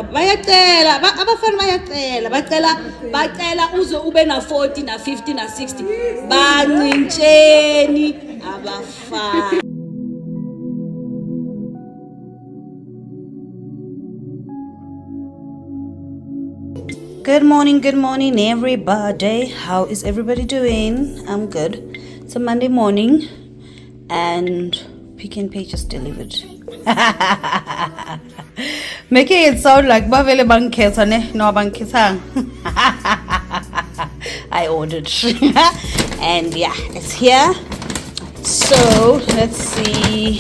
bayacela abafana bacela uze ube na 40 na 50 na 60 bancintsheni abafana. Good morning everybody. How is everybody doing? I'm good. It's a Monday morning and PicknPay just delivered. Making it sound like bavele bankhetha ne no bankethang. I ordered and yeah, it's here. So let's see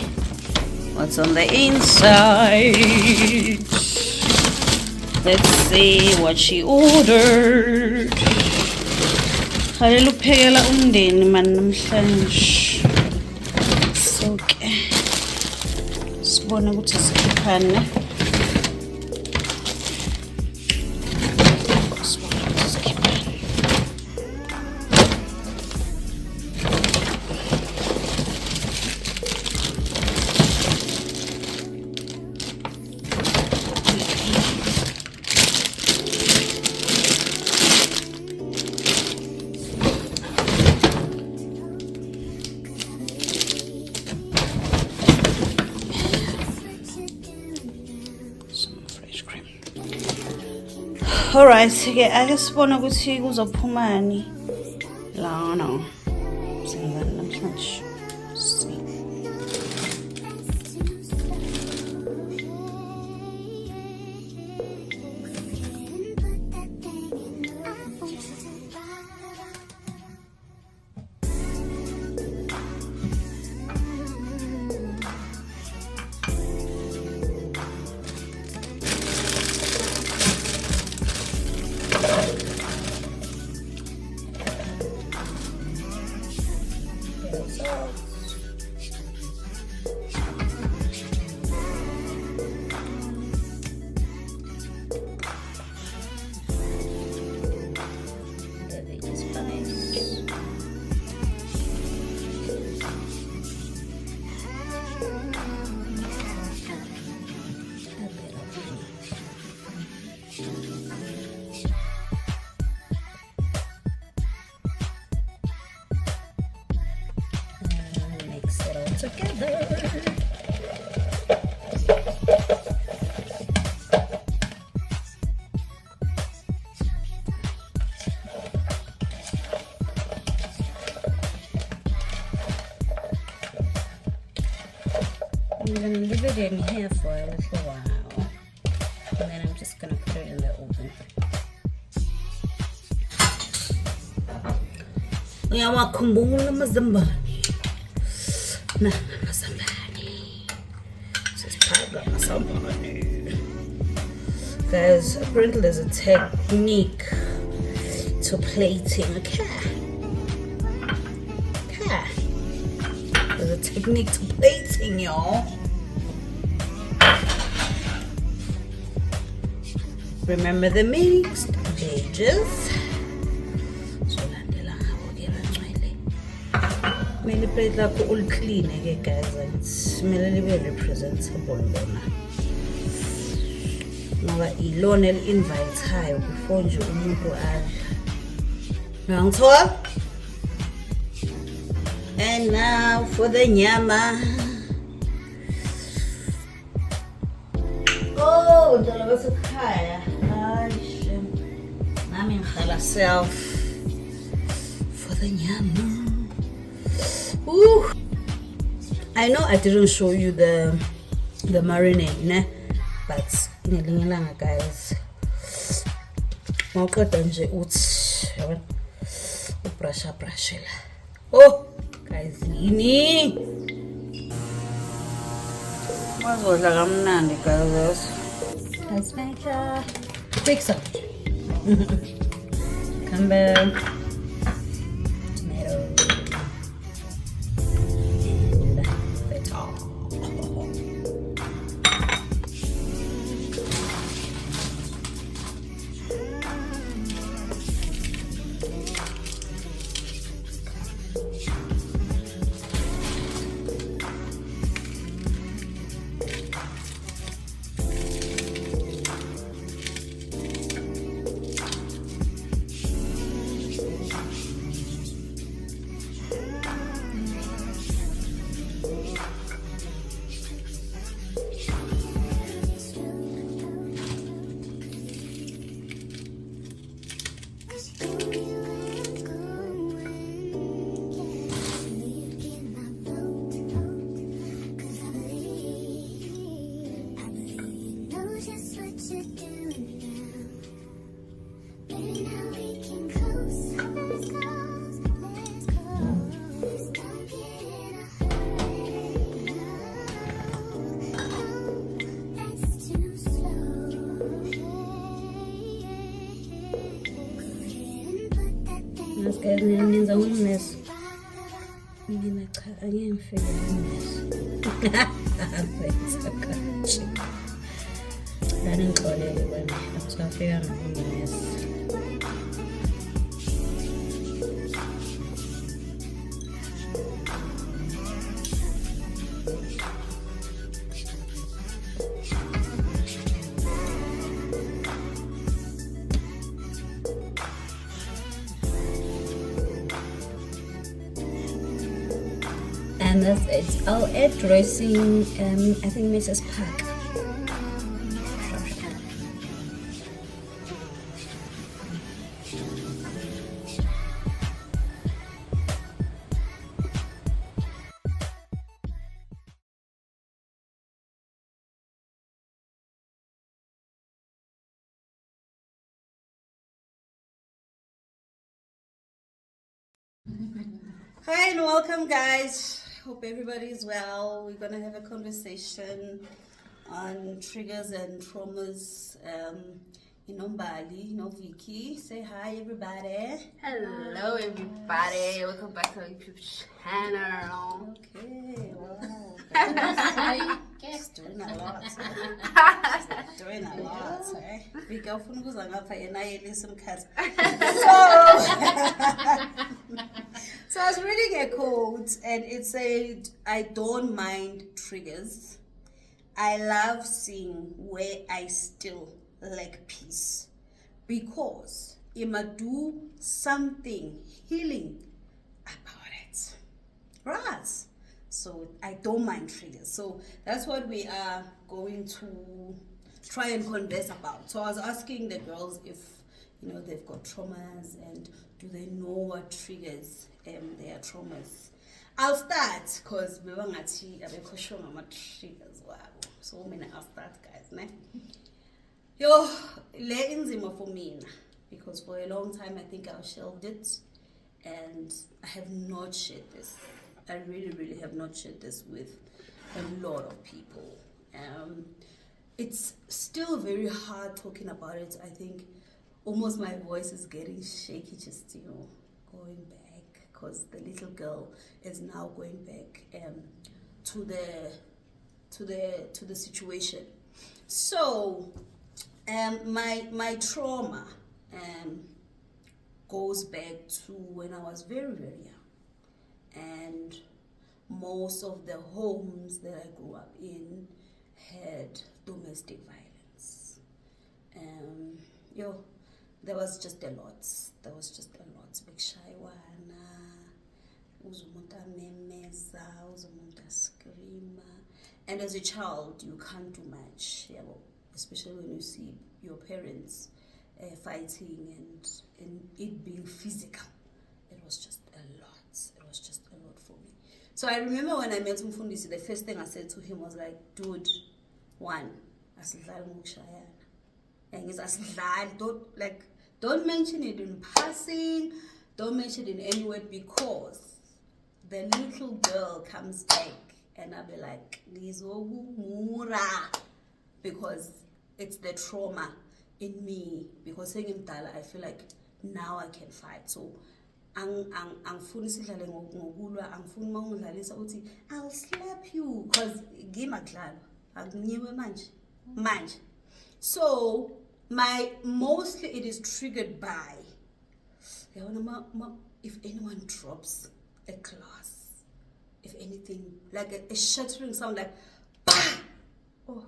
what's on the inside. Let's see what she ordered. Haleluphekela umndeni man namhlanje. So ke sibona ukuthi sikhiphane. Alright, okay, I just want to go see who's a pumani. No. Mix it all together. I'm going to leave it in here for a little while and then I'm just going to put it in the oven. Uyawakhumbula amazambane. Amazambane. Sisiphaka amazambane. Guys, apparently there's a technique to plating. Okay. There's a technique to plating, y'all. Remember the mixed pages. Mele plate lakho uliclean ke guys, and smell libe representable lona. Ngoba ilona eli-invite-ayo before nje umuntu adla. Uyangithola? And now for the nyama. Oh, ndala basekhaya. Hayi shem. Nami ngihala self for the nyama. Ooh. I know I didn't show you the marinade, ne? But ngelinye ilanga guys, mawuqeda nje uthi yabona ubrusha la. Oh guys, yini wazodla kamnandi guys. Let's make a quick salad. Campbell tomato. Let's get in the mess. I am I didn't call anyone. So I figured I'm in the mess. And that's it. I'll add dressing, I think Mrs. Pack. Hi and welcome, guys. Hope everybody is well. We're gonna have a conversation on triggers and traumas. Bali, Vicky. Say hi, everybody. Hello everybody, welcome back to our YouTube channel. Okay, wow. Just doing a lot. Just doing a lot, eh? We go for some cats. So I was reading a quote and it said, I don't mind triggers. I love seeing where I still lack peace. Because it might do something healing about it. Right? So I don't mind triggers. So that's what we are going to try and converse about. So I was asking the girls if they've got traumas and do they know what triggers their traumas. I'll start because we want to see triggers. So I'll start, guys. Ne? Yo, le inzima for me because for a long time I think I've shelved it and I have not shared this. I really have not shared this with a lot of people. It's still very hard talking about it. I think almost my voice is getting shaky just going back because the little girl is now going back to the situation. So my trauma goes back to when I was very young, and most of the homes that I grew up in had domestic violence. There was just a lot. Big shaywana, uzumuntu amemeza, uzumuntu askrima. And as a child, you can't do much, especially when you see your parents fighting and it being physical. It was just a lot. It was just a lot for me. So I remember when I met Mfundisi, the first thing I said to him was like, dude, one, asidlali ngokushayana. And don't mention it in passing, don't mention it in any way, because the little girl comes back and I'll be like, because it's the trauma in me. Because saying I feel like now I can fight. So I'll slap you because give a manj. So mostly it is triggered by if anyone drops a glass, if anything, like a shattering sound, like bah! Oh,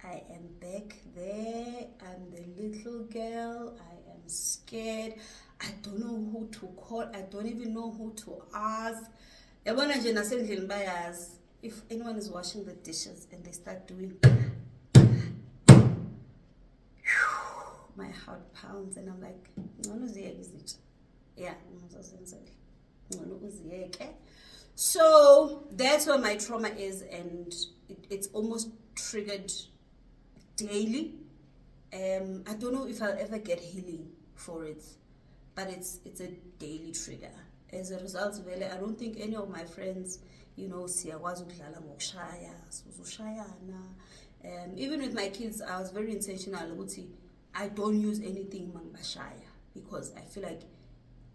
I am back there. I'm the little girl. I am scared. I don't know who to call. I don't even know who to ask. If anyone is washing the dishes and they start doing, my heart pounds and I'm like, yeah. So that's where my trauma is, and it's almost triggered daily. I don't know if I'll ever get healing for it, but it's a daily trigger. As a result, I don't think any of my friends, siyakwazi ukudlala ngokushaya, sizoshayana. Even with my kids, I was very intentional ukuthi I don't use anything mangibashaya, because I feel like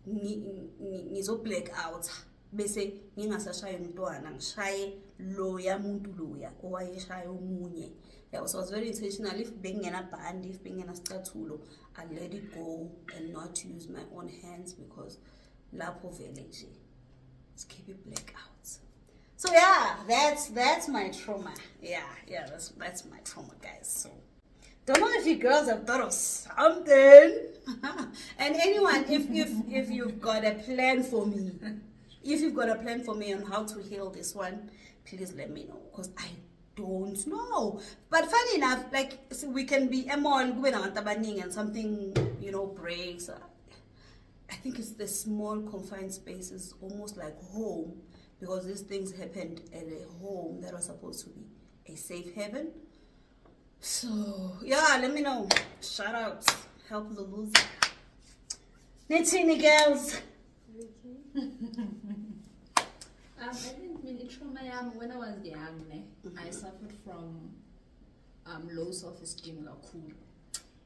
ngizo black out bese ngingasashaya umntwana ngishaye loya muntu loya owayeshaya omunye. Yeah, so I was very intentional. If bengena band, if bengena scathulo, I let it go and not use my own hands, because lapho vele nje keep it black out. So yeah, that's my trauma. Yeah, that's my trauma, guys. So don't know if you girls have thought of something. And anyone, if you've got a plan for me, on how to heal this one, please let me know, because I don't know. But funny enough, like, so we can be and something, breaks. I think it's the small confined spaces, almost like home, because these things happened at a home that was supposed to be a safe haven. So yeah, let me know. Shout out, help the loser. Nitini girls. I think trauma when I was young, I suffered from low self-esteem,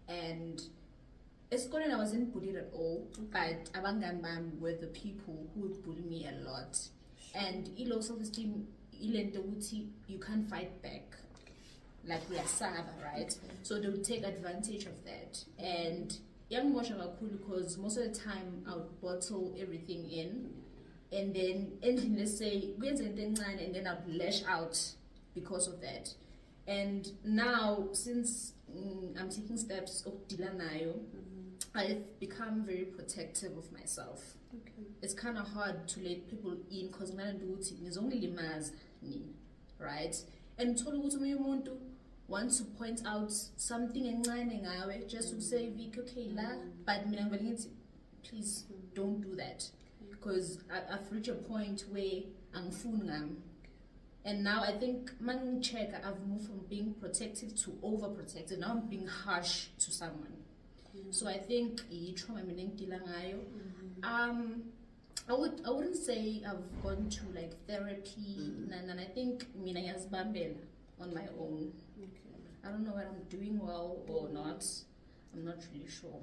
and it's good and I wasn't bullied at all, but abangambam were the people who would bully me a lot. And low self-esteem, you can't fight back. Like we are Saba, right? So they would take advantage of that. And young Mosha were cool because most of the time I would bottle everything in, and then let's say and then I'd lash out because of that. And now, since I'm taking steps of dilanayo, I've become very protective of myself. Okay. It's kind of hard to let people in because there's only limas, right? And umuntu wants to point out something and just to say, Vic, okay, but please don't do that, because I've reached a point where I'm full. And now I think I've moved from being protective to overprotective. Now I'm being harsh to someone. So I think trauma I wouldn't say I've gone to like therapy, and I think on my own. I don't know whether I'm doing well or not. I'm not really sure.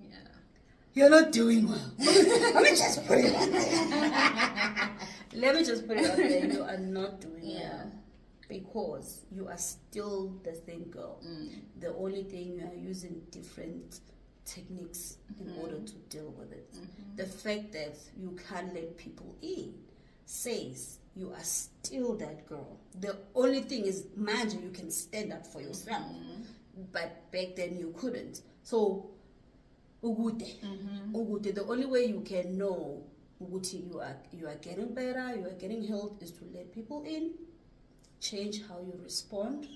Yeah. You're not doing well. Let me just put it out there. You are not doing well. Because you are still the same girl. The only thing, you are using different techniques in order to deal with it. The fact that you can't let people in says you are still that girl. The only thing is, imagine you can stand up for yourself, but back then you couldn't. So, the only way you can know you are getting better, you are getting healed, is to let people in, change how you respond,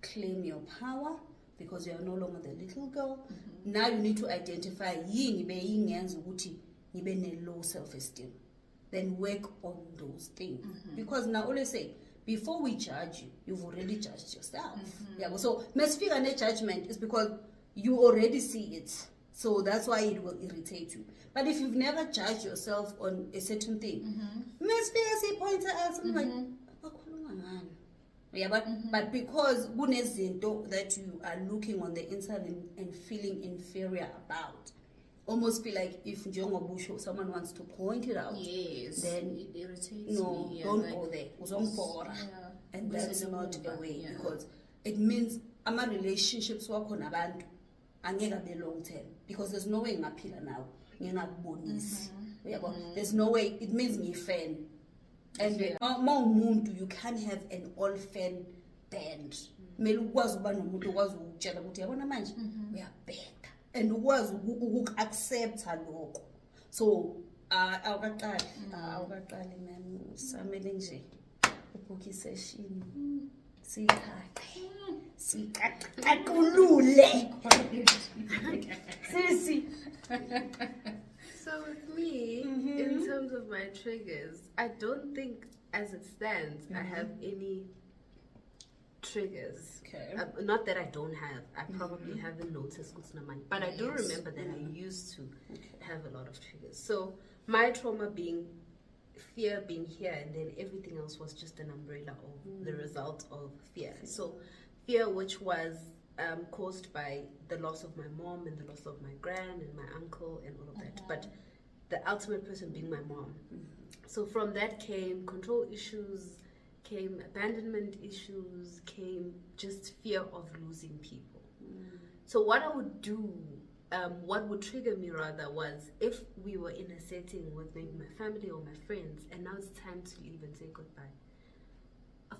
claim your power, because you are no longer the little girl. Now you need to identify low self-esteem. Then work on those things. Because now always say, before we judge you, you've already judged yourself. Yeah. So misfigure judgment is because you already see it. So that's why it will irritate you. But if you've never judged yourself on a certain thing, misfigure say points out something like, yeah, but because that you are looking on the inside and feeling inferior about, almost feel like if someone wants to point it out, then it irritates me. Don't go there. And that's not a way, because it means ama relationships work on abantu angeka be long term, because there's no way ngaphila now ngingakubonisi. There's no way. It means ngifan. And you can't have an all fan band. Mele ukwazi uba nomuntu ukwazi ukutshela ukuthi yabona manje uyabheka, and ukwazi uku-accept lokho. So awukaqali man, samele nje ubhuke isession siqaqulule sisi. So with me, in terms of my triggers, I don't think, as it stands, I have any triggers. Okay. Not that I don't have. I probably haven't noticed what's not mine, but I do remember that I used to have a lot of triggers. So my trauma being fear being here, and then everything else was just an umbrella of the result of fear. So fear, which was caused by the loss of my mom and the loss of my gran and my uncle and all of that, but the ultimate person being my mom. So from that came control issues, came abandonment issues, came just fear of losing people. So what I would do, what would trigger me rather, was if we were in a setting with maybe my family or my friends, and now it's time to leave and say goodbye.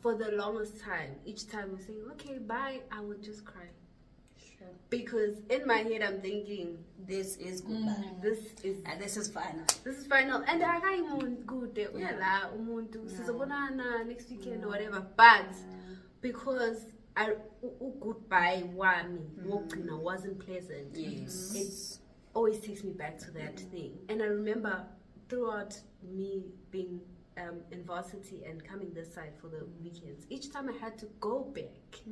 For the longest time, each time we say, okay, bye, I would just cry. Sure. Because in my head, I'm thinking, This is goodbye. this is This is final. this is final. And I can't good next weekend or whatever. But because goodbye wami wasn't pleasant, Yes. it always takes me back to that thing. And I remember throughout me being in varsity and coming this side for the weekends, each time I had to go back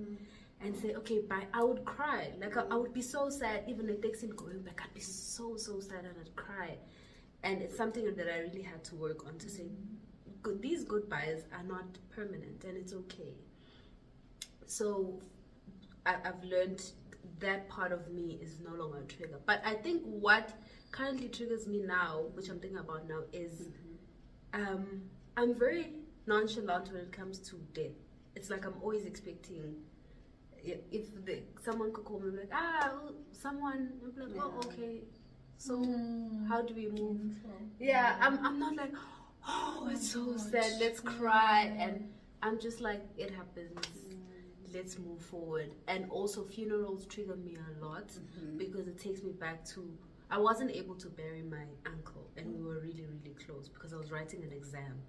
and say, okay, bye, I would cry. Like I would be so sad, even the text in going back, I'd be so sad and I'd cry. And it's something that I really had to work on, to say, these goodbyes are not permanent and it's okay. So I've learned that part of me is no longer a trigger. But I think what currently triggers me now, which I'm thinking about now, is I'm very nonchalant when it comes to death. It's like I'm always expecting, if someone could call me like, someone, I'm like, oh, okay, so how do we move? Yeah, I'm not like, oh, it's so sad, let's cry. And I'm just like, it happens, let's move forward. And also funerals trigger me a lot because it takes me back to, I wasn't able to bury my uncle, and we were really close because I was writing an exam.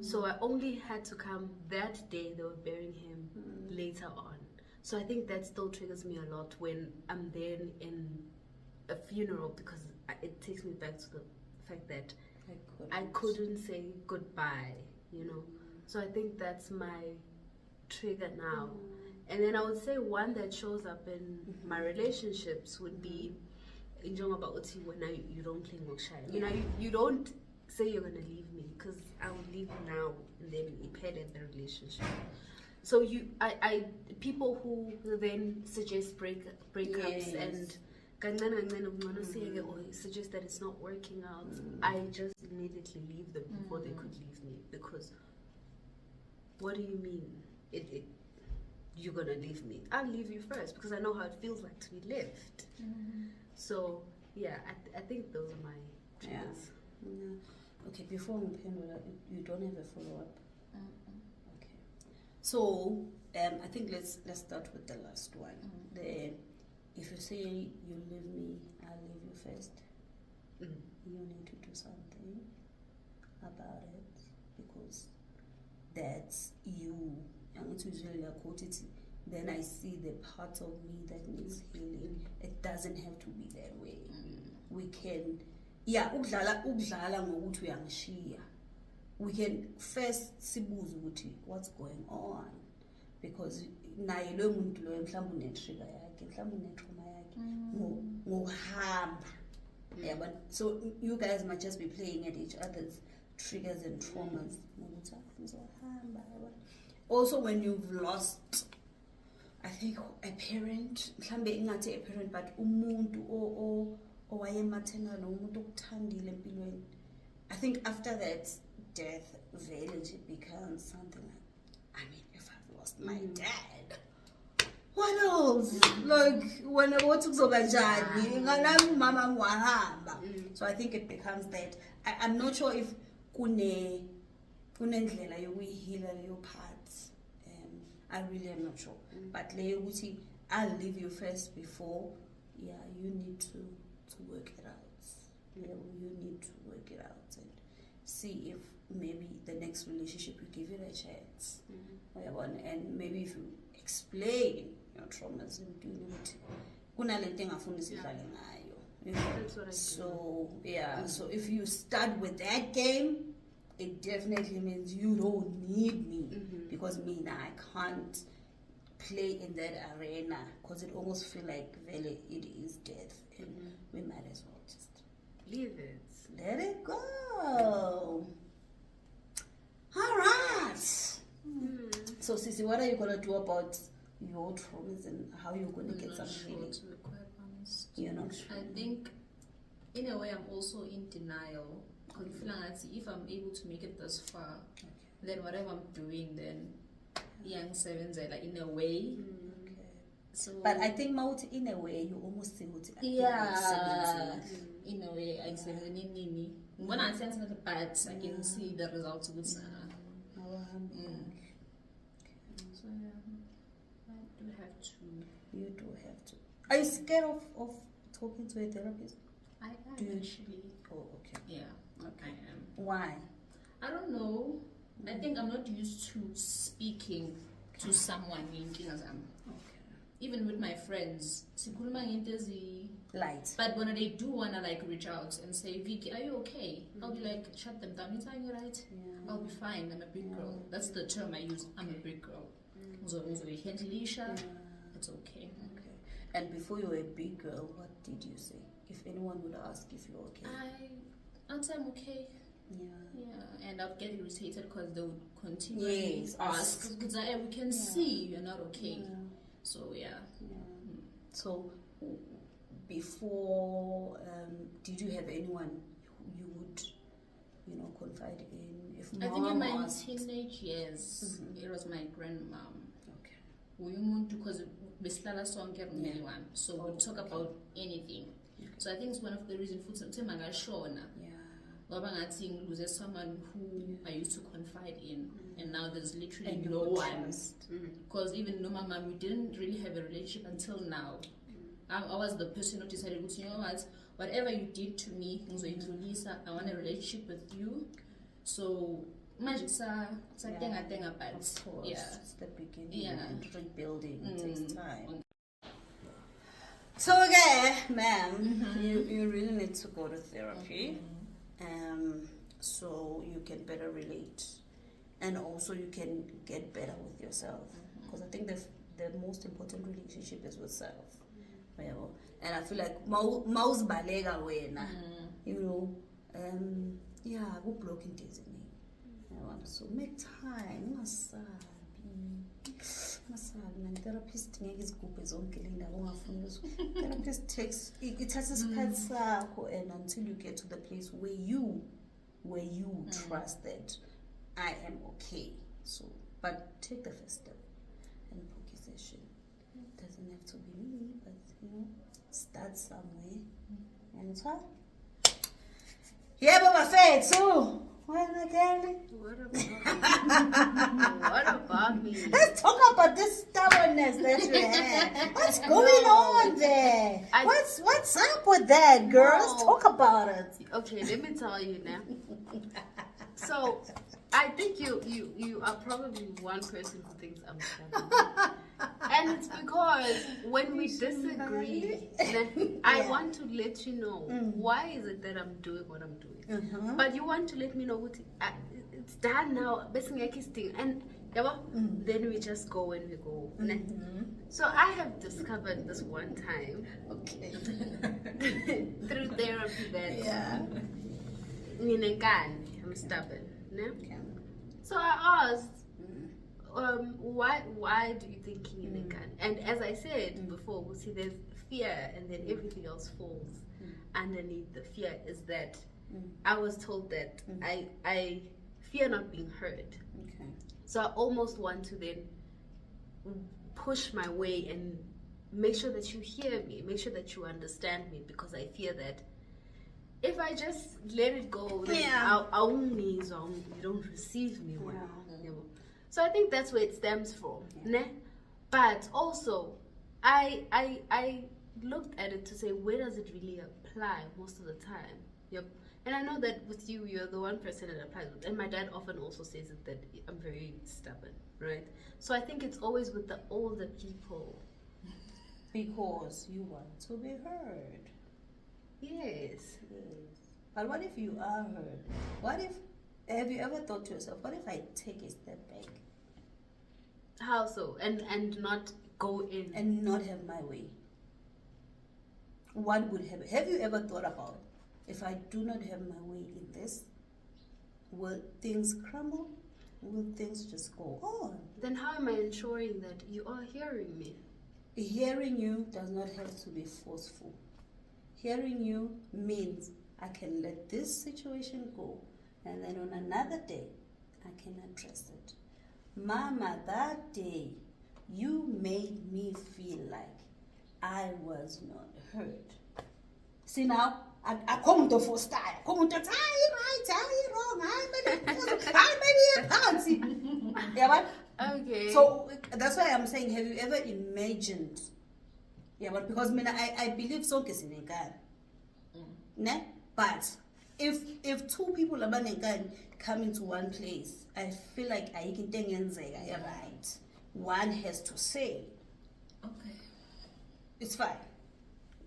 So I only had to come that day they were burying him later on. So I think that still triggers me a lot when I'm then in a funeral, because it takes me back to the fact that I couldn't say goodbye, you know. So I think that's my trigger now. And then I would say one that shows up in my relationships would be when you don't play Mokshay. You know, you don't say you're gonna leave me, because I would leave now and then impede the relationship. So people who then suggest breakups and or suggest that it's not working out, I just immediately leave them before they could leave me. Because what do you mean? You're gonna leave me? I'll leave you first, because I know how it feels like to be left. So yeah, I think those are my triggers. Okay, before we you don't have a follow-up? Okay. So I think let's start with the last one. If you say you leave me, I'll leave you first. You need to do something about it, because that's you. And it's usually a quote. Then I see the part of me that needs healing. It doesn't have to be that way. We can, ukudlala ngokuthi uyangishiya. We can first sibuze ukuthi what's going on, because naye lo muntu lo mhlawumbe une-trigger yakhe, mhlawumbe une-trauma yakhe ngokuhamba. Yeah, but so you guys might just be playing at each other's triggers and traumas. Also, when you've lost, I think, a parent, mhlambe ingathi a parent, but umuntu owayemathena nomuntu okuthandile empilweni, I think after that death village, it becomes something like, I mean, if I've lost my dad, what else? Like, when what kuzoba njani? Ngalazi mama ngwahamba. So I think it becomes that. I'm not sure if kunendlela yokuyihila leyo part. I really am not sure. But I'll leave you first before. Yeah, you need to work it out. You need to work it out and see if maybe the next relationship will give it a chance. And maybe if you explain your traumas and do it, That's what I do. So yeah, so if you start with that game, it definitely means you don't need me, because I can't play in that arena because it almost feel like really it is death, and we might as well just Leave it. let it go. All right. So, Sissy, what are you gonna do about your traumas and how you're gonna get some healing? To be quite honest. You're not sure. I think, in a way, I'm also in denial. Because I feel like if I'm able to make it this far, then whatever I'm doing, then young sevens are like in a way. Okay. So, But I think Mauti, in a way, you almost say what yeah, in a way, I'm 17. When I sense the bad, I can see the results of it. So yeah, I do have to. You do have to. Are you scared of talking to a therapist? I am actually. Oh, okay. Yeah, Okay. I am. Why? I don't know. I think I'm not used to speaking to someone in Kinazam. Okay. Even with my friends, sikhuluma ngento ezi- Light. but when they do wanna like reach out and say, Vicky, are you okay? I'll be like, shut them down. Are you right? Yeah. I'll be fine. I'm a big girl. That's the term I use. I'm a big girl. So it's okay. Okay. And before you were a big girl, what did you say? If anyone would ask if you're okay. I'd say I'm okay. Yeah. Yeah, and I'd get irritated because they would continually Yes, ask because we can see you're not okay. Yeah. So yeah. So before, did you have anyone who you would, confide in? If I think in my asked- teenage years, it was my grandmom. Okay. Because besihlala sonke one, so we'll talk about anything. So I think it's one of the reasons for Shona. Yeah. Lose someone who I used to confide in, and now there's literally And you no could one. trust. Because even no mama, we didn't really have a relationship until now. I was the person who decided, you know what, whatever you did to me, I want a relationship with you. So magic but Of course. yeah. It's the beginning Yeah. and rebuilding. It takes time. Mm. So okay, ma'am, you really need to go to therapy. So you can better relate, and also you can get better with yourself. Because I think the most important relationship is with self. And I feel like mouse balega wena, yeah, go blocking days in me. So make time, man. Therapist ngeke izigubhe zonke le ndaba ongafuni kuzo. Therapist takes isikhathi sakho, and until you get to the place where you trust that I am okay. So, but take the first step and book a session. It doesn't have to be me, but start somewhere. And so, yeah, Baba Fed. So, what again? What about me? Let's talk about this stubbornness that you have. What's going on there? What's up with that, girls? No. Talk about it. Okay, let me tell you now. So, I think you are probably one person who thinks I'm stubborn. And it's because when we disagree, then I want to let you know why is it that I'm doing what I'm doing. But you want to let me know what it's done now. And then we just go when we go. So I have discovered this one time through therapy that I'm stubborn. Okay. So I asked, why do you think gun? And as I said before, we see there's fear, and then everything else falls underneath the fear. Is that I was told that I fear not being heard. Okay. So I almost want to then push my way and make sure that you hear me, make sure that you understand me, because I fear that if I just let it go, then you don't receive me well. So I think that's where it stems from. But also, I looked at it to say, where does it really apply most of the time? And I know that with you, you're the one person that applies with. And my dad often also says it, that I'm very stubborn, right? So I think it's always with the older people. Because you want to be heard. Yes. But what if you are heard? Have you ever thought to yourself, what if I take a step back? How so? And not go in. and not have my way. What would happen? Have you ever thought about, if I do not have my way in this, will things crumble? Will things just go on? Then how am I ensuring that you are hearing me? Hearing you does not have to be forceful. Hearing you means I can let this situation go, and then on another day, I can address it. Mama, that day, you made me feel like I was not heard. See now, I come to for style. Come to tell you right, tell you wrong. I made it fancy. Yeah, but Okay. so that's why I'm saying, have you ever imagined? Yeah, but because I believe so is in ne? But if two people are come into one place, I feel like I can yeah, right. One has to say, Okay. it's fine.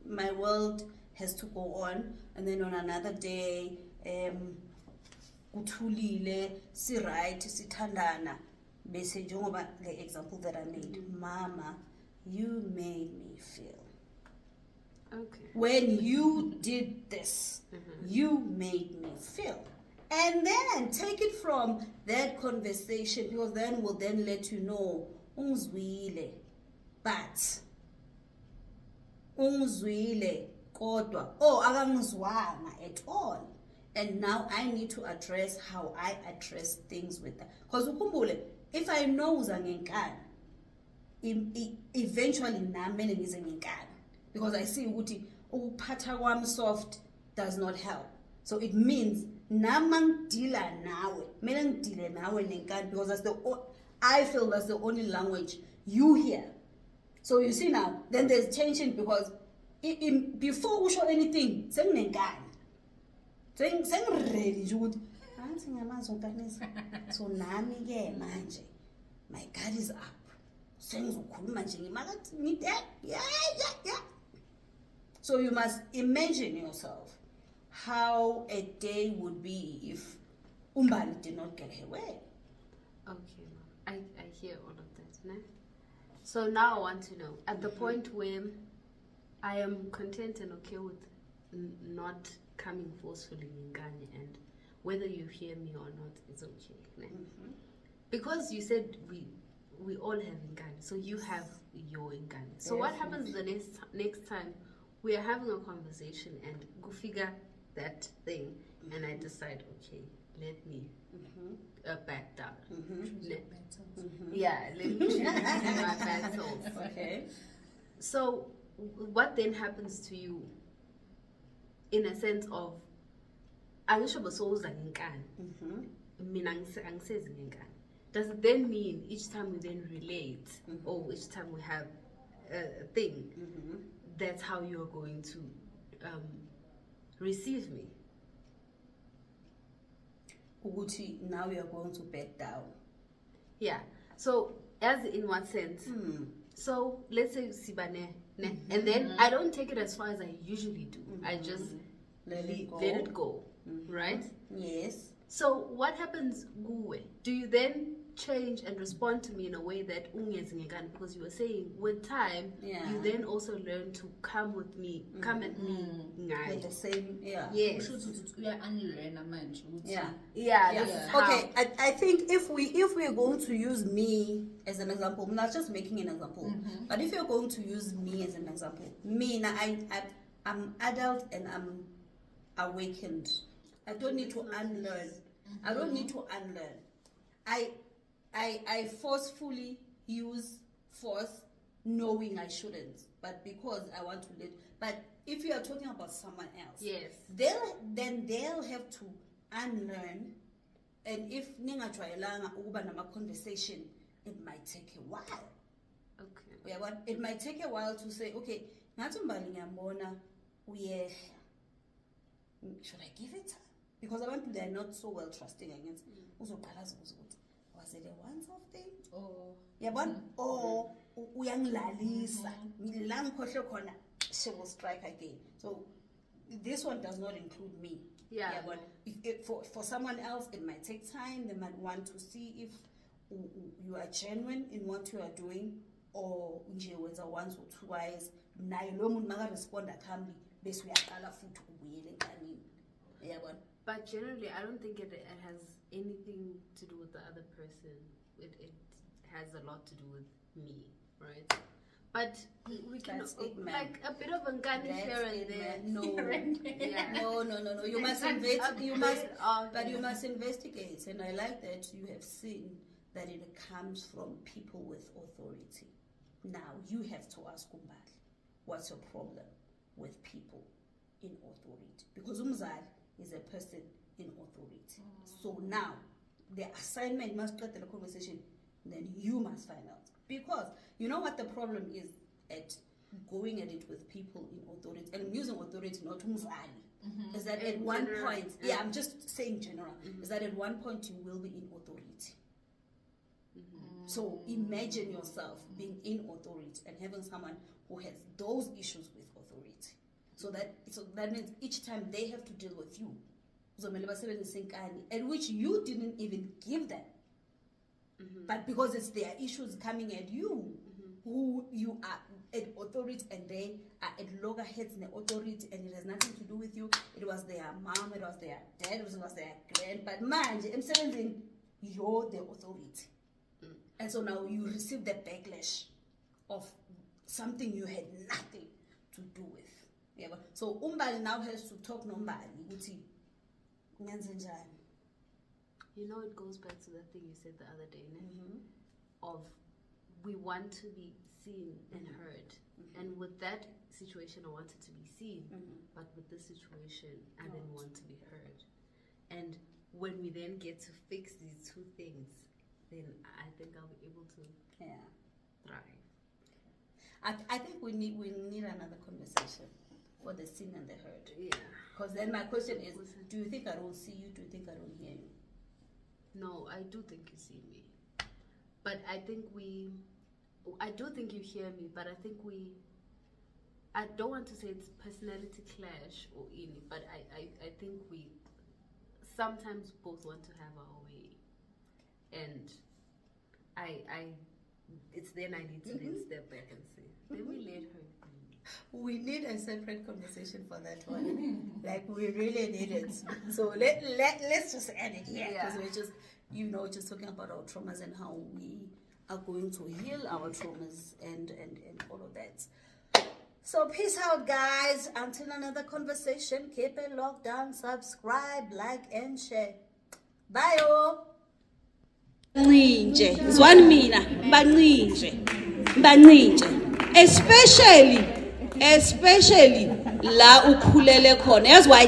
My world has to go on, and then on another day, kuthulile, si right, si tandana. Bese njengoba the example that I made, Mama, you made me feel. Okay. When you did this, you made me feel. And then take it from that conversation, because then we'll then let you know, ungizwile, but ungizwile kodwa, akangizwanga at all. And now I need to address how I address things with that. Because ukhumbule, if I know uzangenkani, eventually nami ngize ngenkani. Because I see ukuthi ukuphatha kwami soft does not help. So it means nama ngidila nawe, kumele ngidile nawe nenkani, because I feel that's the only language you hear. So you see now, then there's tension, because before we show anything, senginenkani. Sengiredi nje ukuthi angithi ngiyamazi uNkanisa. So nami ke manje my guard is up. Sengizokhuluma nje ngimakathi ngide yeah. So you must imagine yourself how a day would be if Umbali did not get her way. Okay, ma'am. I hear all of that. Ne? So now I want to know, at the point where I am content and okay with not coming forcefully in Ghana, and whether you hear me or not, it's okay. Ne? Because you said we all have Ingane, so you have your Ingane. So what happens the next time we are having a conversation and go figure that thing, and I decide, okay, let me back down. Yeah, let me choose my battles. Okay. So what then happens to you, in a sense of, angisho bosoza ngenkani, mina angisezi ngenkani. Does it then mean each time we then relate, or each time we have a thing, that's how you're going to receive me? Uguti, now you are going to back down. Yeah. So, as in what sense? So, let's say Sibane, and then I don't take it as far as I usually do. I just let it go. Right? Yes. So, what happens, Guwe? Do you then change and respond to me in a way that because you were saying with time you then also learn to come at me with the same yes okay. I think if we're going to use me as an example, I'm not just making an example, but if you're going to use me as an example, I'm adult and I'm awakened. I don't need to unlearn. I don't need to unlearn. I forcefully use force knowing I shouldn't, but because I want to let. But if you are talking about someone else, yes, they'll have to unlearn. And if ninga tryalanga uba nama conversation, it might take a while. Okay. Yeah, but it might take a while to say, okay, ngatumbali ngiyambona uyehla. Should I give it? Because abantu, they're not so well trusting against. Was it a once-off thing? Oh. Yeah, but uyanglalisa. She will strike again. So this one does not include me. Yeah. But for someone else, it might take time. They might want to see if you are genuine in what you are doing, or nje wenza once or twice, naye lo muntu makaresponda kambi bese uyaqala futhi ubuyele enkanini. Yabona? But generally, I don't think it has anything to do with the other person. It has a lot to do with me, right? But we can like a bit of ngani here and there. No, yeah. no. You must investigate. But you must investigate, and I like that you have seen that it comes from people with authority. Now you have to ask Umbali, what's your problem with people in authority? Because umzali is a person in authority. So now the assignment must start the conversation. Then you must find out, because you know what the problem is at going at it with people in authority, and I'm using authority not umzali. Is that at one point, I'm just saying general, is that at one point you will be in authority. So imagine yourself being in authority and having someone who has those issues with authority. So that means each time they have to deal with you, and which you didn't even give them. But because it's their issues coming at you, who you are at authority and they are at loggerheads in the authority, and it has nothing to do with you. It was their mom, it was their dad, it was their grand. But man, I'm saying you're the authority. And so now you receive the backlash of something you had nothing to do with. Yeah, so Umbali now has to talk no Umbali. You know, it goes back to the thing you said the other day, of we want to be seen and heard. And with that situation, I wanted to be seen. But with this situation, I didn't want to be heard. And when we then get to fix these two things, then I think I'll be able to thrive. I think we need another conversation for the seen and the heard. Yeah. Because then my question is, do you think I don't see you? Do you think I don't hear you? No, I do think you see me. But I do think you hear me, but I don't want to say it's personality clash or any, but I think we sometimes both want to have our way. And it's then I need to then step back and say, let me let her be. We need a separate conversation for that one. Like, we really need it. So let's just end it here, because we're just, just talking about our traumas and how we are going to heal our traumas and all of that. So peace out, guys. Until another conversation, keep it locked down, subscribe, like, and share. Bye, all. Bancince, zwani mina, bancince, especially la ukhulele khona. Yazi why?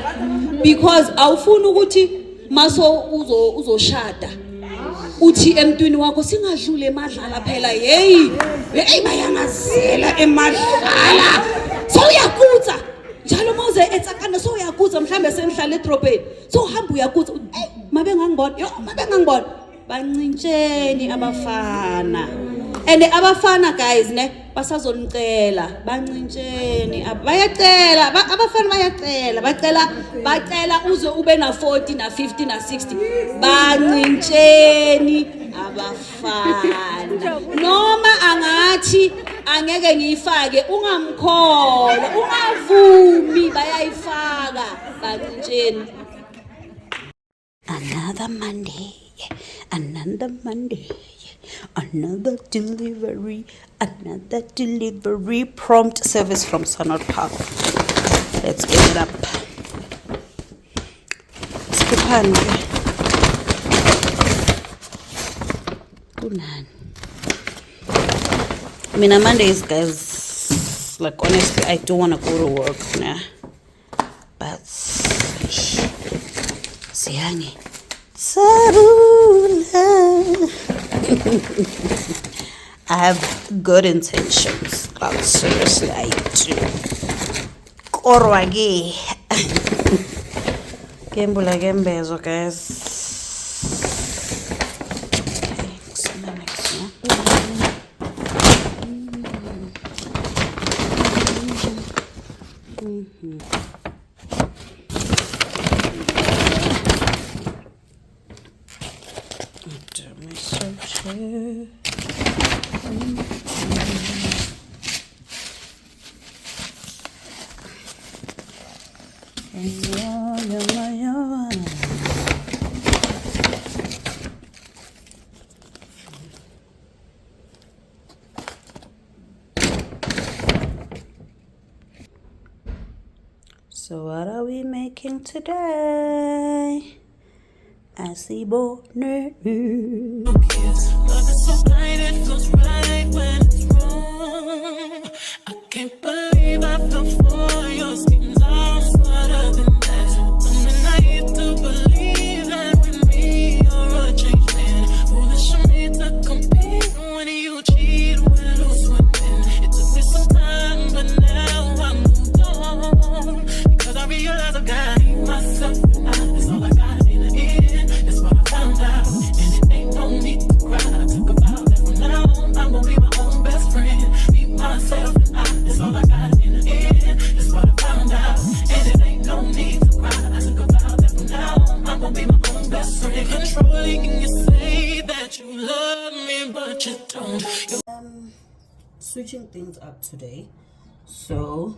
Because awufuni ukuthi maso uzoshada uthi emntwini wakho singadlule emadlala phela. Hey bayangazela emadlala, so uyakutsa njalo mawuze etsakana, so uyakutsa mhlambe senihlala edrobheni, so uhamba uyakutsa, mabe ngangibona bancinceni abafana. And abafana, guys, basazongicela bancinceni, bayacela abafana, bacela uze ube na 40 na 50 na 60, bancinceni abafana. Noma angathi angeke ngiyifake, ungamkhola, ungavumi, bayayifaka bancinceni. Another Monday, another delivery, prompt service from Sonot Park. Let's get it up. Skipani. I mean, on Mondays, guys, like, honestly, I don't want to go to work now. But Siangi. I have good intentions, but seriously, I do. Korwagi. Gembula gembezo, guys. Do my search. her. So what are we making today? I see bonnet. Love is so blind, it feels right when it's wrong. I can't believe I fell for your schemes. I'm smarter than that. And I used to believe that with me you're a changed man. Foolish of me to compete when you cheat, when lose, when win. It took me some time, but now I'm moved on. Because I realize I got myself and that's all I got in the end. That's what I found out. And it ain't no need to cry. I took a vow that from now on I'm gonna be my own best friend. Be myself and that's all I got in the end. That's what I found out. And it ain't no need to cry. I took a vow that from now on I'm gonna be my own best friend. Controlling and you say that you love me, but you don't. Switching things up today. So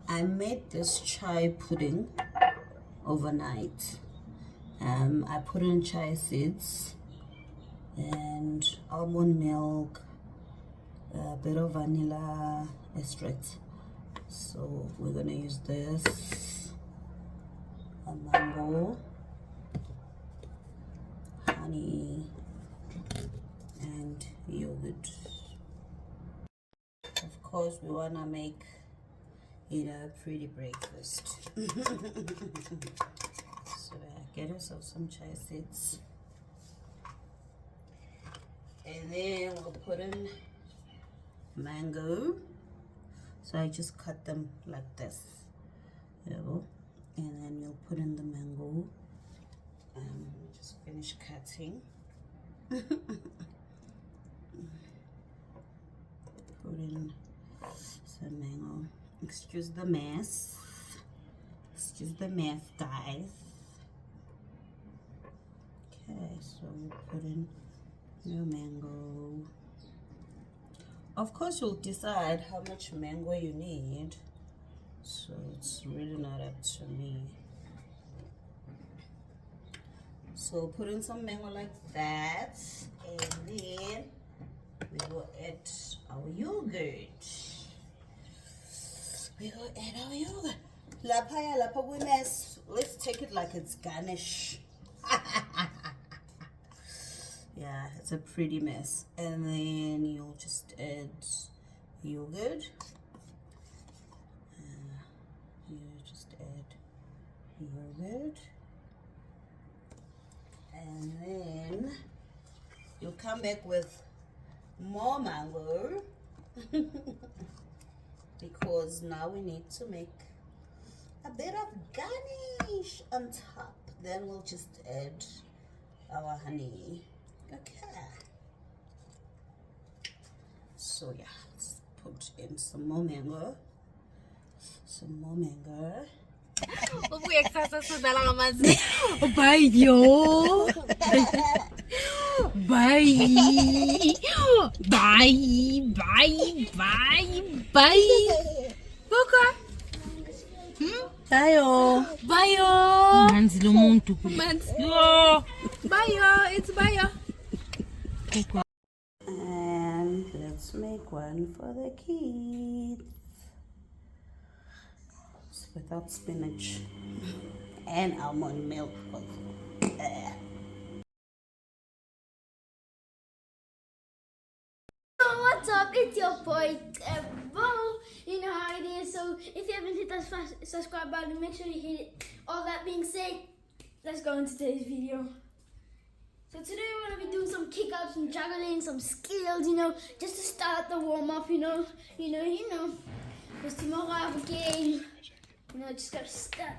I made this chai pudding overnight. I put in chai seeds and almond milk, a bit of vanilla extract. So we're gonna use this, a mango, honey, and yogurt. Of course, we wanna make a pretty breakfast. So get yourself some chai seeds, and then we'll put in mango. So I just cut them like this, and then you'll put in the mango. Just finish cutting. Put in some mango. Excuse the mess. Excuse the mess, guys. Okay, so we'll put in your mango. Of course, you'll decide how much mango you need. So it's really not up to me. So put in some mango like that, and then we will add our yogurt. We will add our yogurt. Lapha mess. Let's take it like it's garnish. Yeah, it's a pretty mess. And then you'll just add yogurt. You just add yogurt. And then you'll come back with more mango. Because now we need to make a bit of garnish on top. Then we'll just add our honey. Okay. So yeah, let's put in some more mango. Some more mango. Bye, yo. Bye. Bye. Bye. Bye. Bye. Boka. Tayo. Bye, yo. Manzi lo muntu. Yo. Bye, yo. It's bye, yo. And let's make one for the kids. It's without spinach and almond milk. What's up? It's your boy Bo. You know how it is. So if you haven't hit that subscribe button, make sure you hit it. All that being said, let's go into today's video. So today we're gonna be doing some kick-ups, some juggling, some skills, just to start the warm-up, you know. Because tomorrow I have a game. Just gotta start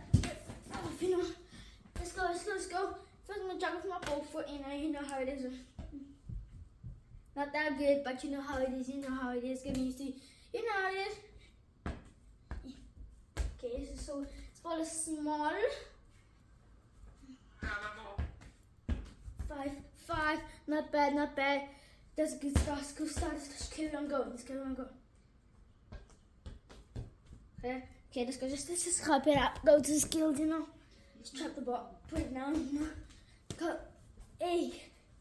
off, Let's go. First I'm gonna juggle with my both foot, you know how it is. Not that good, but you know how it is, getting used to, you know how it is. Okay, so it's for a small 5. Not bad, not bad. That's a good start. It's a good start. Let's carry on going. Let's carry on going. Okay, let's just clap it out. Go to the skills, you know. Just trap the ball. Put it down, you know. Go. Hey.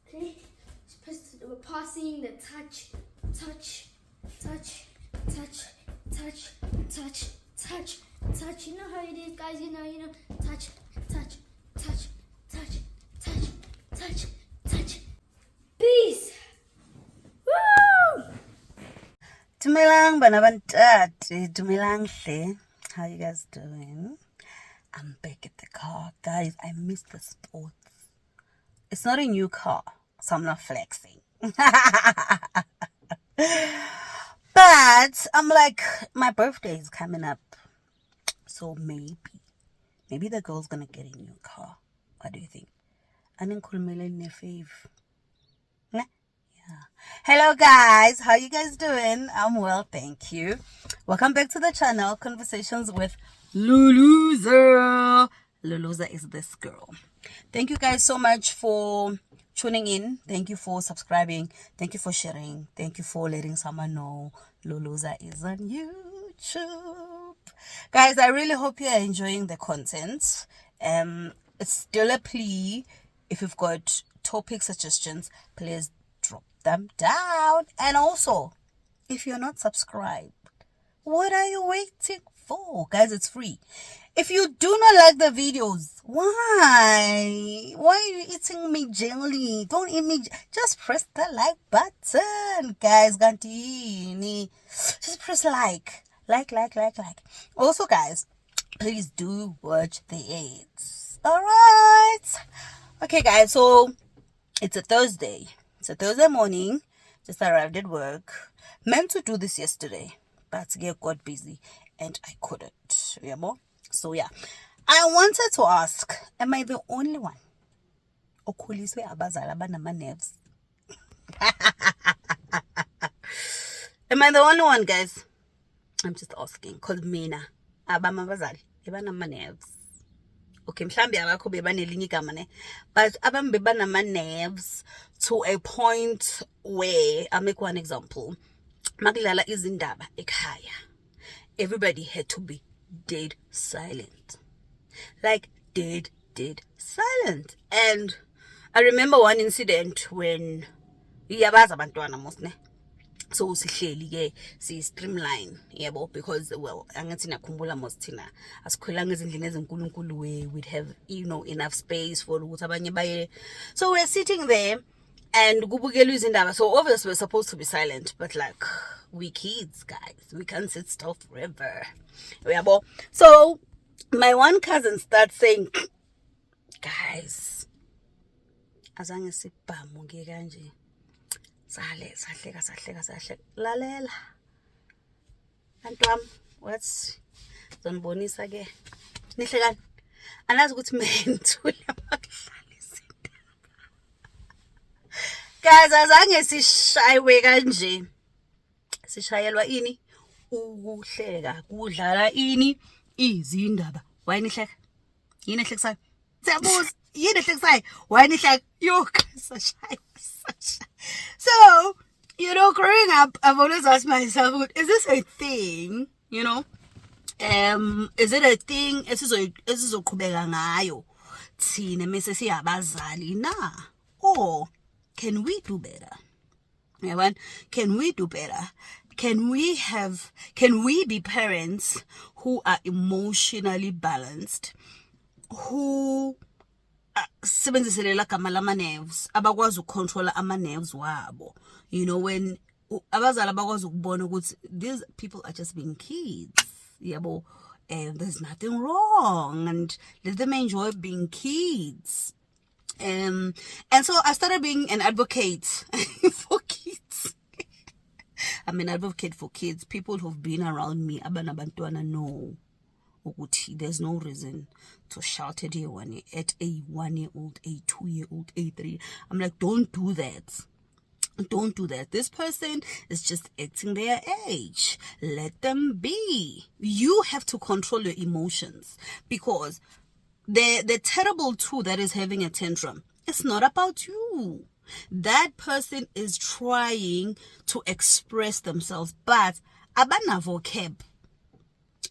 Okay. Just press the passing, the touch. You know how it is, guys. You know. Touch. Peace. Woo! Dumelang bana bantate, dumelang hle. How you guys doing? I'm back at the car. Guys, I missed the sports. It's not a new car, so I'm not flexing. But I'm like, my birthday is coming up. So maybe the girl's gonna get a new car. What do you think? Yeah. Hello guys, how you guys doing? I'm well, thank you. Welcome back to the channel, Conversations with Luluza. Luluza is this girl. Thank you guys so much for tuning in. Thank you for subscribing. Thank you for sharing. Thank you for letting someone know Luluza is on YouTube. Guys, I really hope you're enjoying the content. It's still a plea. If you've got topic suggestions, please drop them down. And also, if you're not subscribed, what are you waiting for? Guys, it's free. If you do not like the videos, why are you eating me jelly? Don't eat me. Just press the like button, guys. Just press like. Also, guys, please do watch the ads. All right. Okay, guys. So it's a Thursday. It's a Thursday morning. Just arrived at work. Meant to do this yesterday, but I got busy and I couldn't. So yeah, I wanted to ask, am I the only one? Nerves. Am I the only one, guys? I'm just asking, because mina abamabazali bebanama nerves. Okay, mhlambi abakho bebanelinye igama ne, but abam bebanama nerves to a point where, I'll make one example. Makudlala izindaba ekhaya, everybody had to be dead silent. Like dead silent. And I remember one incident when iyabaza abantwana mostly. So sihleli ke si streamline yebo, because well angathi nakhumbula most thina asikhwelanga ezindlini ezinkulunkulu we'd have enough space for ukuthi abanye baye. So we're sitting there and kubukelwa izindaba, so obviously we're supposed to be silent, but like we kids, guys, we can't sit still forever yebo. So my one cousin starts saying, guys, azange sibhamuke kanje, sahleka lalela antwam, what's zonibonisa ke nihlekani, anazi ukuthi menthule amakudlala izindaba. Guys, azange sishaywe kanje. Sishayelwa ini? Ukuhleka, kudlala ini? Izindaba. Why nihleka? Yini ehlekisayo? Siyabuza, yini ehlekisayo? Why nihleka? Yo, sashaya. So, growing up, I've always asked myself, is this a thing? Is it a thing? Esizoqhubeka ngayo thina mase siyabazali na? Or can we do better? Can we do better? Can we be parents who are emotionally balanced, who sebenziselela gama lama nerves, abakwazi ukucontrola ama nerves wabo, when abazali abakwazi ukubona ukuthi these people are just being kids yabo, and there's nothing wrong, and let them enjoy being kids. And so I started being an advocate for kids. I'm an advocate for kids. People who've been around me, abanabantwana, know there's no reason to shout at a 1-year-old, a 2-year-old, a 3. I'm like, don't do that. Don't do that. This person is just acting their age. Let them be. You have to control your emotions, because the terrible two that is having a tantrum, it's not about you. That person is trying to express themselves, but abana vocab.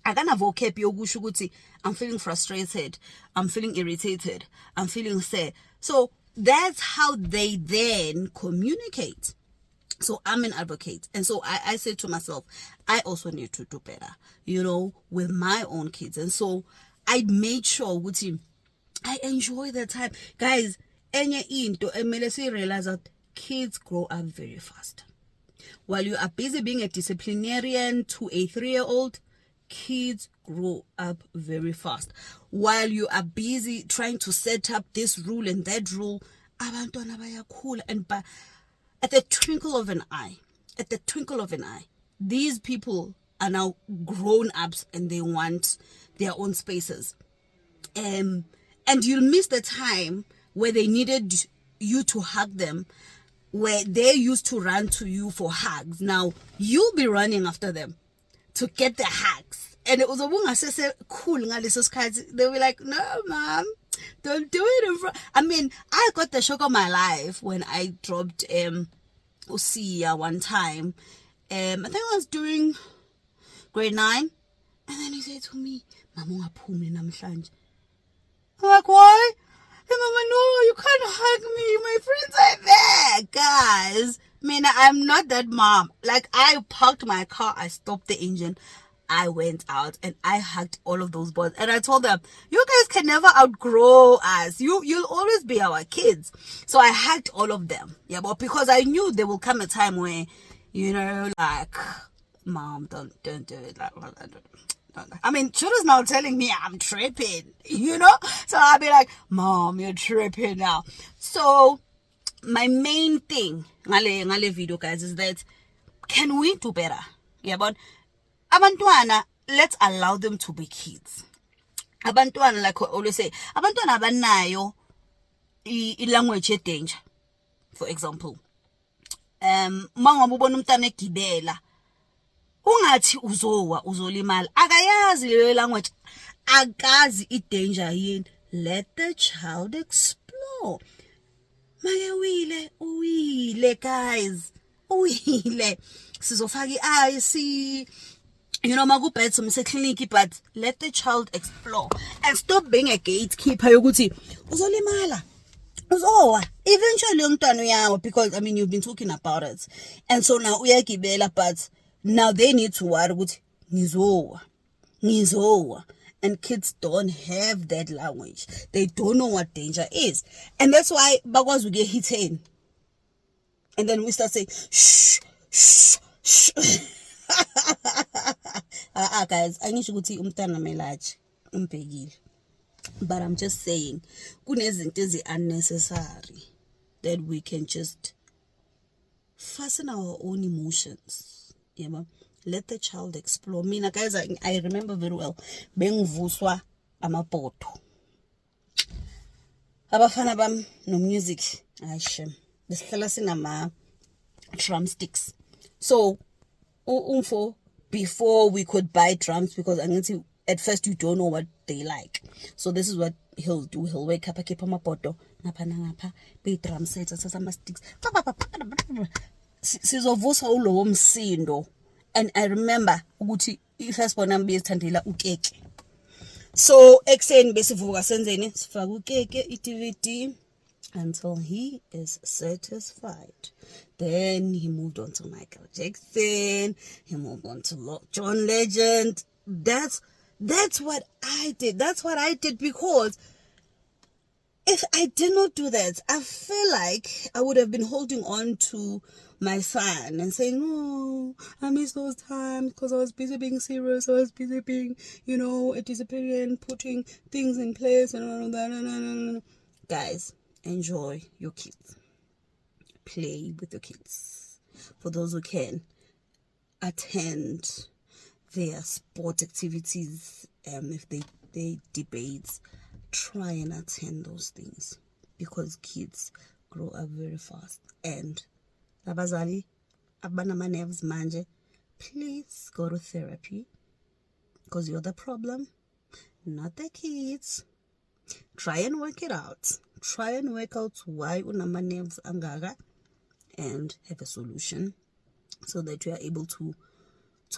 Agana vocab yokusho ukuthi I'm feeling frustrated, I'm feeling irritated, I'm feeling sad. So that's how they then communicate. So I'm an advocate. And so I said to myself, I also need to do better, with my own kids. And so I made sure I enjoy that time. Guys, enye into emele realize that kids grow up very fast. While you are busy being a disciplinarian to a 3-year-old, kids grow up very fast. While you are busy trying to set up this rule and that rule, abantwana bayakhula, and at the twinkle of an eye, these people are now grown ups and they want their own spaces. And you'll miss the time where they needed you to hug them, where they used to run to you for hugs. Now you'll be running after them to get the hugs. And it was a woman said, cool, they were like, no, mom, don't do it in front. I mean, I got the shock of my life when I dropped Usia one time. I think I was doing grade 9. And then he said to me, Mama, I'm like, why? And Mama, no, you can't hug me. My friends are there. Guys, I'm not that mom. Like, I parked my car, I stopped the engine, I went out and I hugged all of those boys. And I told them, you guys can never outgrow us. You'll always be our kids. So I hugged all of them. Yeah, but because I knew there will come a time where, like, Mom, don't do it. Like, I mean, Chuda's now telling me I'm tripping, So I'll be like, Mom, you're tripping now. So my main thing, ngale video, guys, is that can we do better? Yeah, but abantwana, let's allow them to be kids. Abantwana, like I always say, abantwana abanayo language danger. For example, mangabe ubona umntana egibela, ungathi uzolimala, akayazi leyo language, akazi danger yini. Let the child explore. Maye uwile guys, uwile sizofaka iIC, makubed clinic, but let the child explore and stop being a gatekeeper yokuthi uzolimala, uzowa. Eventually umntwana uyawa, because you've been talking about it, and so now uyagibela, but now they need to worry ukuthi ngizowa. And kids don't have that language. They don't know what danger is, and that's why bakwazi we get hit in, and then we start saying shh, shh, shh. Guys, I need to go to umntana melaji umbhekile. But I'm just saying, kunezinto ezi unnecessary that we can just fasten our own emotions. Let the child explore. Mina, guys, I remember very well, bengivuswa amapoto. Abafana bam no music. Aishem. Besihlala sinama drumsticks. So before we could buy drums, because at first you don't know what they like. So this is what he'll do. He'll wake up, keep my poto, ngapha, be drum sets, sama sticks. Sizovusa ulo umsindo. And I remember ukuthi first born nami bezithandela ukeke. So ekseni besivuka senzeni sifaka ukeke iDVD until he is satisfied. Then he moved on to Michael Jackson. He moved on to John Legend. That's what I did. That's what I did, because if I did not do that, I feel like I would have been holding on to my son and saying, oh, I miss those times because I was busy being serious. I was busy being, a disciplinarian, putting things in place and all of that. Guys, enjoy your kids. Play with your kids. For those who can, attend their sport activities. If they debates, try and attend those things, because kids grow up very fast. And abazali abanama nerves manje, please go to therapy, because you're the problem, not the kids. Try and work it out. try and work out why unama nails angaka and have a solution so that you are able to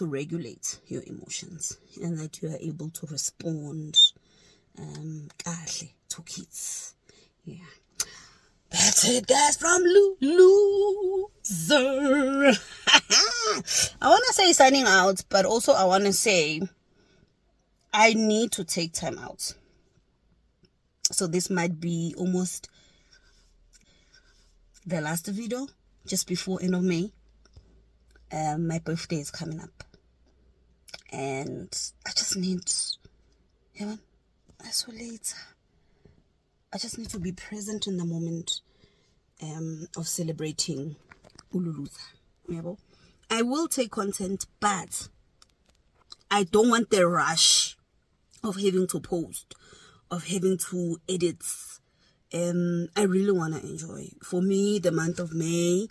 regulate your emotions and that you are able to respond kahle to kids. Yeah, that's it, guys, from Loser. I want to say signing out, but also I want to say I need to take time out. So this might be almost the last video just before end of May. My birthday is coming up and I just need I just need to be present in the moment of celebrating Ululuza. I will take content, but I don't want the rush of having to post, of having to edit. I really want to enjoy. For me, the month of May,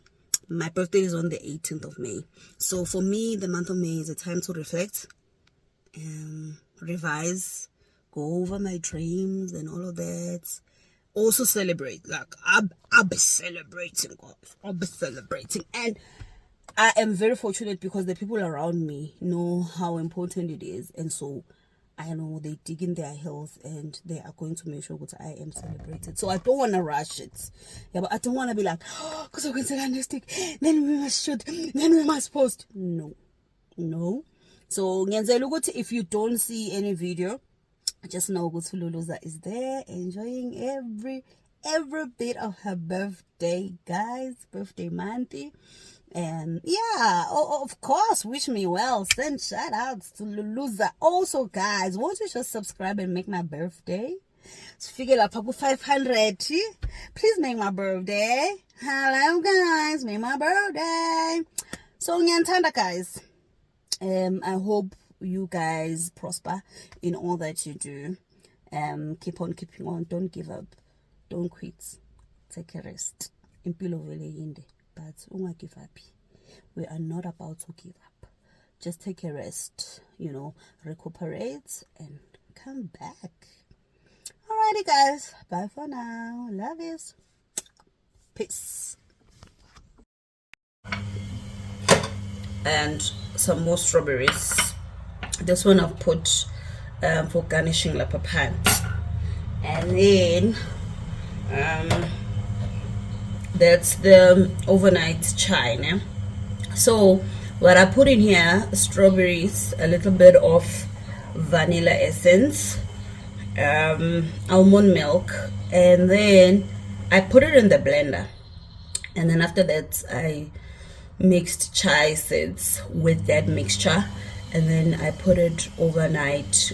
my birthday is on the 18th of May. So for me, the month of May is a time to reflect, revise, go over my dreams and all of that. Also celebrate. Like, I'll be celebrating, guys. I'll be celebrating. And I am very fortunate because the people around me know how important it is. And so I know they dig in their heels and they are going to make sure that I am celebrated. So I don't want to rush it. Yeah, but I don't want to be like, because we're going to next week, then we must shoot, then we must post. No. So if you don't see any video, just know that Luluza is there enjoying every bit of her birthday, guys. Birthday month. And yeah, of course, wish me well. Send shout outs to Luluza. Also, guys, won't you just subscribe and make my birthday? Figure out 500. Please make my birthday. Hello, guys, make my birthday. So nyantanda, guys. I hope you guys prosper in all that you do. Keep on keeping on. Don't give up. Don't quit. Take a rest. Impilo vele yinde. But unga give up. We are not about to give up. Just take a rest, recuperate and come back. Alrighty, guys, bye for now. Love yous. Peace. And some more strawberries. This one I've put for garnishing like a pants. And then that's the overnight chai. Né? So what I put in here, strawberries, a little bit of vanilla essence, almond milk, and then I put it in the blender. And then after that I mixed chai seeds with that mixture, and then I put it overnight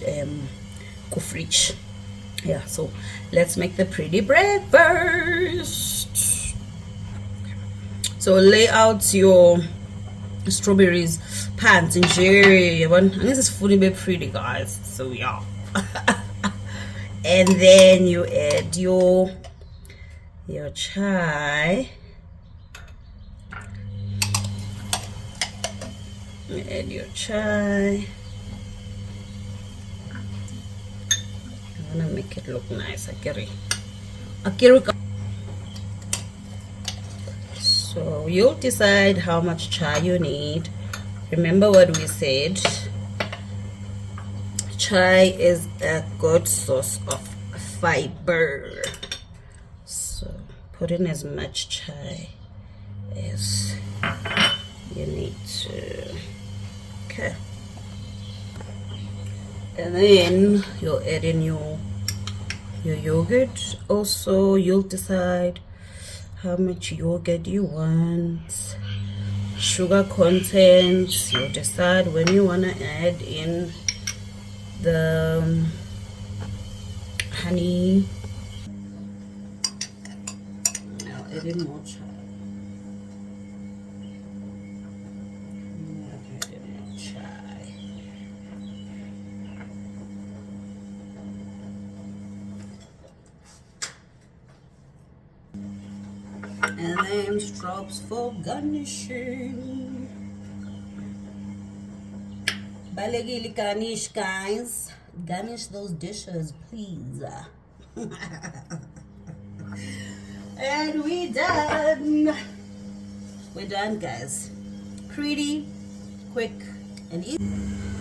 go fridge. Yeah, so let's make the pretty breakfast. So lay out your strawberries pants and cherry. And this is fully be pretty, guys. So yeah. And then you add your chai. Add your chai. I wanna make it look nice. So you'll decide how much chai you need. Remember what we said. Chai is a good source of fiber. So put in as much chai as you need to. Okay. And then you'll add in your yogurt. Also, you'll decide how much yogurt you want. Sugar content, you'll decide when you want to add in the honey. Now add in more chai. And then drops for garnishing. Balegili garnish, guys. Garnish those dishes, please. And we done. We're done, guys. Pretty, quick, and easy.